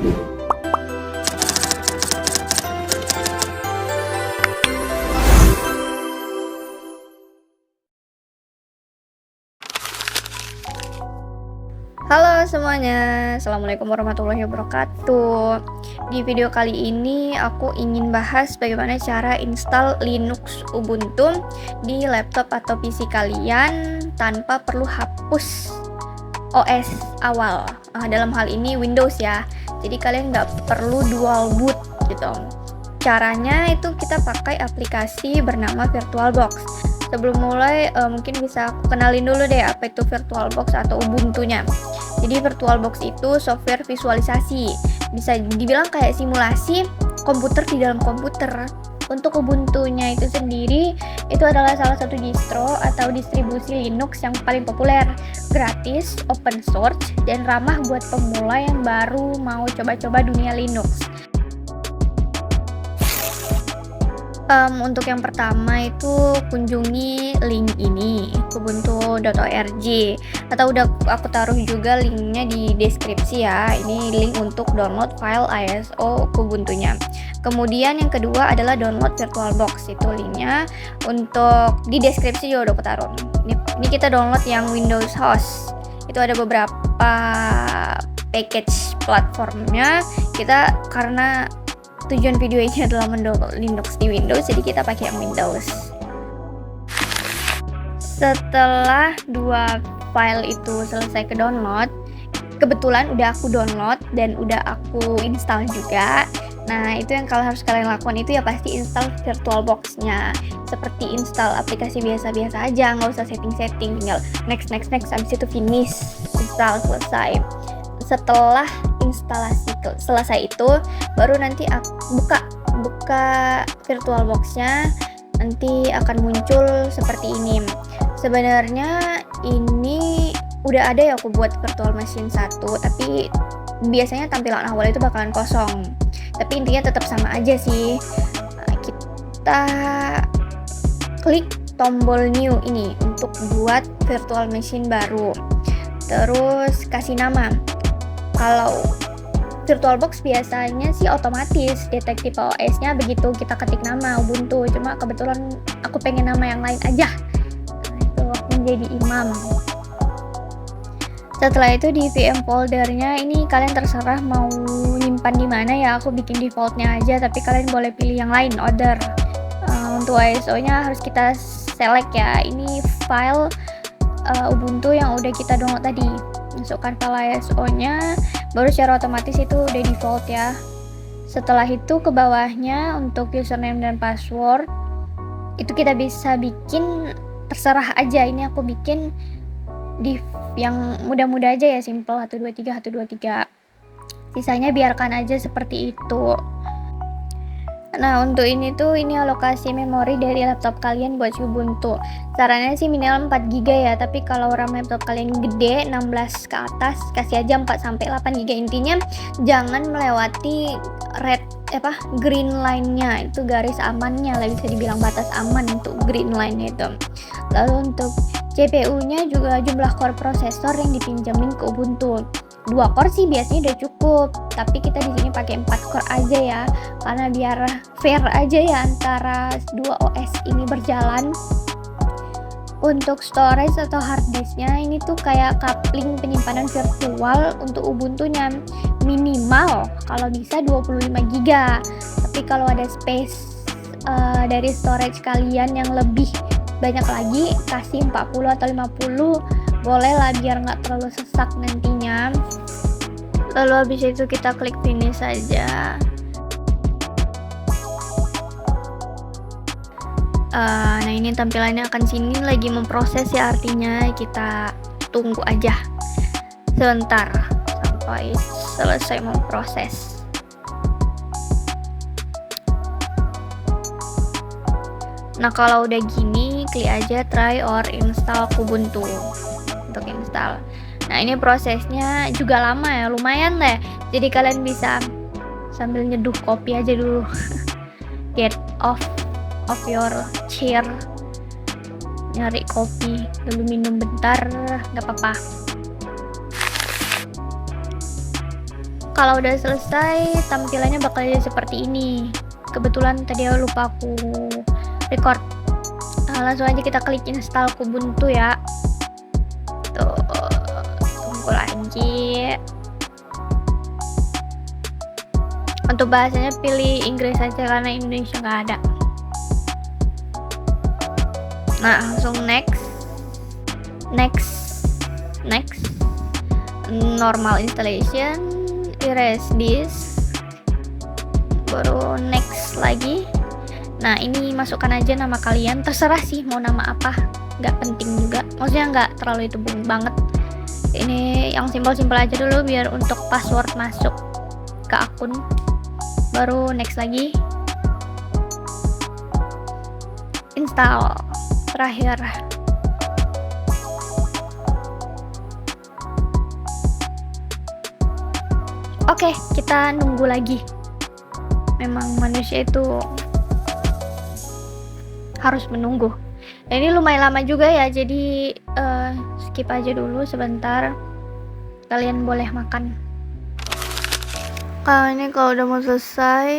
Halo semuanya, Assalamualaikum warahmatullahi wabarakatuh. Di video kali ini aku ingin bahas bagaimana cara install Linux Ubuntu di laptop atau PC kalian tanpa perlu hapus OS awal. Dalam hal ini Windows ya, jadi kalian nggak perlu dual boot gitu. Caranya itu kita pakai aplikasi bernama VirtualBox. Sebelum mulai mungkin bisa aku kenalin dulu deh apa itu VirtualBox atau Ubuntu-nya. Jadi VirtualBox itu software visualisasi, bisa dibilang kayak simulasi komputer di dalam komputer. Untuk Ubuntu-nya itu sendiri, itu adalah salah satu distro atau distribusi Linux yang paling populer, gratis, open source, dan ramah buat pemula yang baru mau coba-coba dunia Linux. Untuk yang pertama itu kunjungi link ini, ubuntu.org, atau udah aku taruh juga linknya di deskripsi ya. Ini link untuk download file ISO Ubuntu-nya. Kemudian yang kedua adalah download VirtualBox, itu linknya untuk di deskripsi juga udah aku taruh. Ini kita download yang Windows host. Itu ada beberapa package platformnya. Kita karena tujuan video ini adalah mendownload Linux di Windows, jadi kita pakai yang Windows. Setelah dua file itu selesai ke download, kebetulan udah aku download dan udah aku install juga. Nah, itu yang harus kalian lakukan itu ya pasti install VirtualBox-nya. Seperti install aplikasi biasa-biasa aja, nggak usah setting-setting, tinggal next, habis itu finish, install, selesai. Setelah instalasi selesai itu, baru nanti aku buka VirtualBox-nya, nanti akan muncul seperti ini. Sebenarnya ini udah ada ya aku buat virtual machine 1, tapi biasanya tampilan awal itu bakalan kosong. Tapi intinya tetap sama aja sih. Kita klik tombol new ini untuk buat virtual machine baru. Terus kasih nama. Kalau VirtualBox biasanya sih otomatis detek tipe OS-nya begitu kita ketik nama Ubuntu. Cuma kebetulan aku pengen nama yang lain aja. Itu menjadi imam. Setelah itu di VM foldernya ini kalian terserah mau nyimpan di mana ya. Aku bikin defaultnya aja, tapi kalian boleh pilih yang lain, other. Untuk ISO-nya harus kita select ya. Ini file Ubuntu yang udah kita download tadi. Masukkan file ISO-nya, baru secara otomatis itu udah default ya. Setelah itu ke bawahnya untuk username dan password itu kita bisa bikin terserah aja. Ini aku bikin div yang mudah-mudah aja ya, simple 123. Sisanya biarkan aja seperti itu. Nah, untuk ini alokasi memori dari laptop kalian buat Ubuntu. Sarannya sih minimal 4 GB ya, tapi kalau RAM laptop kalian gede 16 ke atas, kasih aja 4 sampai 8 GB. Intinya jangan melewati green line-nya, itu garis amannya lah, bisa dibilang batas aman untuk green line itu. Lalu untuk CPU-nya juga jumlah core prosesor yang dipinjemin ke Ubuntu. 2 core sih biasanya udah cukup, tapi kita di sini pakai 4 core aja ya, karena biar fair aja ya antara dua OS ini berjalan. Untuk storage atau hard disknya ini tuh kayak coupling penyimpanan virtual untuk Ubuntu-nya, minimal kalau bisa 25 GB. Tapi kalau ada space dari storage kalian yang lebih banyak lagi, kasih 40 atau 50 boleh lah, biar nggak terlalu sesak nantinya. Lalu habis itu kita klik finish saja. Nah, ini tampilannya akan sini lagi memproses ya, artinya kita tunggu aja sebentar sampai selesai memproses. Nah, kalau udah gini, klik aja try or install Ubuntu untuk install. Nah, ini prosesnya juga lama ya, lumayan deh. Jadi kalian bisa sambil nyeduh kopi aja dulu. Get off your chair, nyari kopi, lalu minum bentar, nggak apa-apa. Kalau udah selesai, tampilannya bakal jadi seperti ini. Kebetulan tadi lupa aku record. Langsung aja kita klik install Kubuntu ya. Tuh, tunggu lagi. Untuk bahasanya pilih Inggris aja karena Indonesia nggak ada. Nah, langsung next, normal installation, erase this, baru next lagi. Nah, ini masukkan aja nama kalian, terserah sih mau nama apa, nggak penting juga, maksudnya nggak terlalu itu banget. Ini yang simpel-simpel aja dulu biar untuk password masuk ke akun. Baru next lagi, install terakhir. Oke, kita nunggu lagi. Memang manusia itu harus menunggu. Dan ini lumayan lama juga ya, jadi skip aja dulu sebentar. Kalian boleh makan. Ini kalau udah mau selesai,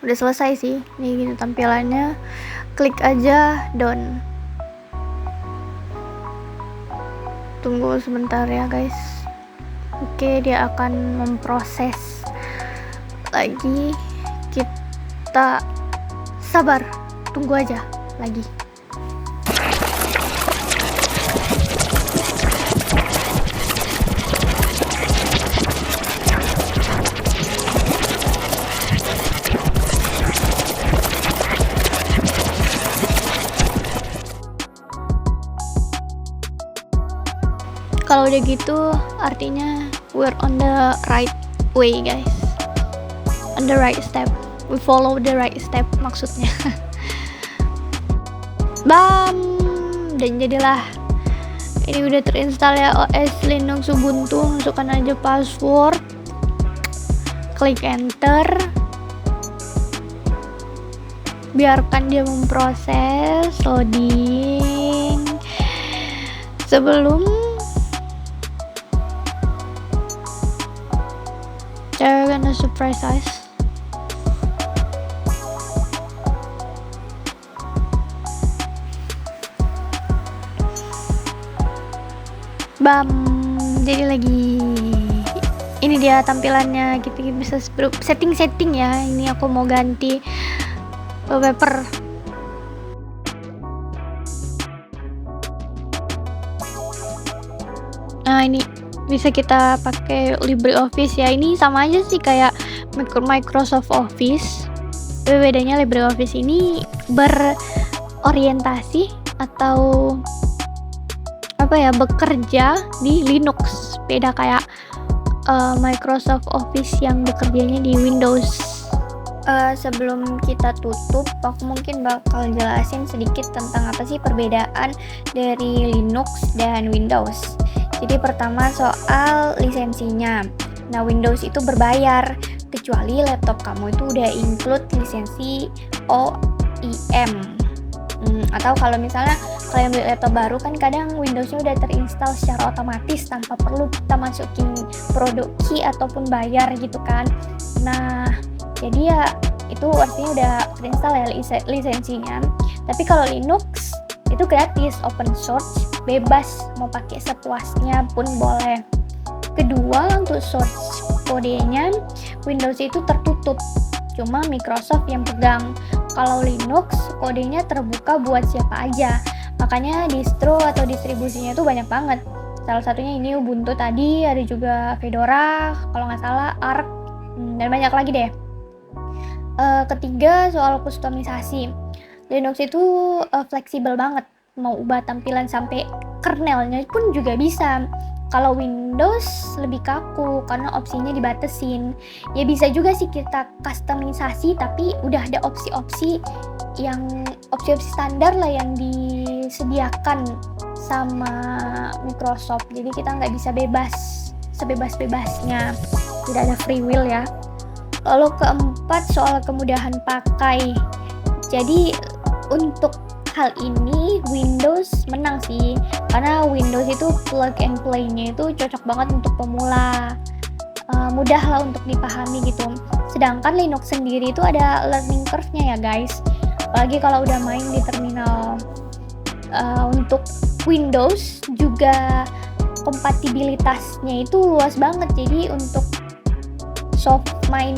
udah selesai sih. Nih gini tampilannya. Klik aja done. Tunggu sebentar ya guys. Oke, dia akan memproses lagi. Kita sabar, tunggu aja lagi. Kalau udah gitu artinya we're on the right way guys, on the right step, we follow the right step maksudnya. Bam, dan jadilah ini udah terinstall ya OS Linux Ubuntu. Masukkan aja password, klik enter, biarkan dia memproses loading. Sebelum they're gonna surprise us. Bam, jadi lagi. Ini dia tampilannya, kita bisa setting ya. Ini aku mau ganti wallpaper. Nah, ini bisa kita pakai LibreOffice ya. Ini sama aja sih kayak Microsoft Office. Tapi bedanya LibreOffice ini berorientasi atau bekerja di Linux. Beda kayak Microsoft Office yang bekerjanya di Windows. Sebelum kita tutup, aku mungkin bakal jelasin sedikit tentang apa sih perbedaan dari Linux dan Windows. Jadi pertama soal lisensinya. Nah, Windows itu berbayar kecuali laptop kamu itu udah include lisensi OEM. Atau kalau misalnya kalian beli laptop baru kan kadang Windowsnya udah terinstall secara otomatis tanpa perlu kita masukin produk key ataupun bayar gitu kan. Nah, jadi ya itu artinya udah terinstall ya lisensinya. Tapi kalau Linux itu gratis, open source, bebas, mau pakai sepuasnya pun boleh. Kedua, untuk source kodenya Windows itu tertutup, cuma Microsoft yang pegang. Kalau Linux kodenya terbuka buat siapa aja, makanya distro atau distribusinya itu banyak banget. Salah satunya ini Ubuntu tadi, ada juga Fedora kalau nggak salah, Arch, dan banyak lagi deh. Ketiga, soal kustomisasi. Linux itu fleksibel banget, mau ubah tampilan sampai kernelnya pun juga bisa. Kalau Windows lebih kaku karena opsinya dibatasin. Ya bisa juga sih kita kustomisasi, tapi udah ada opsi-opsi standar lah yang disediakan sama Microsoft. Jadi kita nggak bisa sebebas-bebasnya, tidak ada free will ya. Lalu keempat, soal kemudahan pakai. Jadi untuk hal ini Windows menang sih, karena Windows itu plug and play-nya itu cocok banget untuk pemula. Mudah mudah lah untuk dipahami gitu. Sedangkan Linux sendiri itu ada learning curve-nya ya guys, apalagi kalau udah main di terminal. Untuk Windows juga kompatibilitasnya itu luas banget, jadi untuk soft main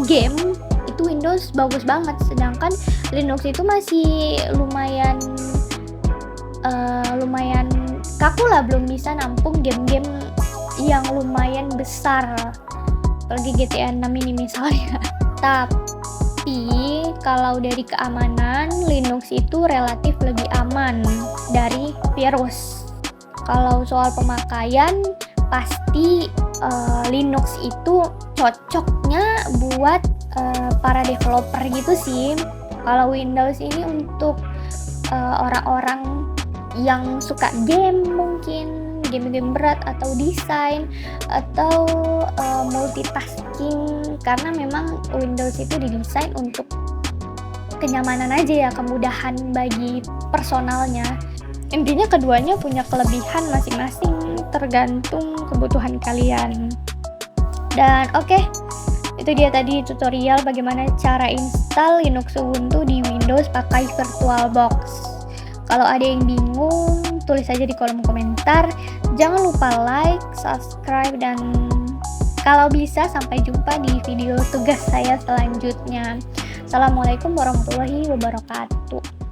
game itu Windows bagus banget, sedangkan Linux itu masih lumayan kaku lah, belum bisa nampung game-game yang lumayan besar, apalagi GTA 6 ini misalnya. Tapi kalau dari keamanan, Linux itu relatif lebih aman dari virus. Kalau soal pemakaian, pasti Linux itu cocoknya buat para developer gitu sih. Kalau Windows ini untuk orang-orang yang suka game, mungkin game-game berat atau desain atau multitasking, karena memang Windows itu didesain untuk kenyamanan aja ya, kemudahan bagi personalnya. Intinya keduanya punya kelebihan masing-masing, tergantung kebutuhan kalian. Dan oke, itu dia tadi tutorial bagaimana cara install Linux Ubuntu di Windows pakai VirtualBox. Kalau ada yang bingung, tulis aja di kolom komentar. Jangan lupa like, subscribe, dan kalau bisa sampai jumpa di video tugas saya selanjutnya. Assalamualaikum warahmatullahi wabarakatuh.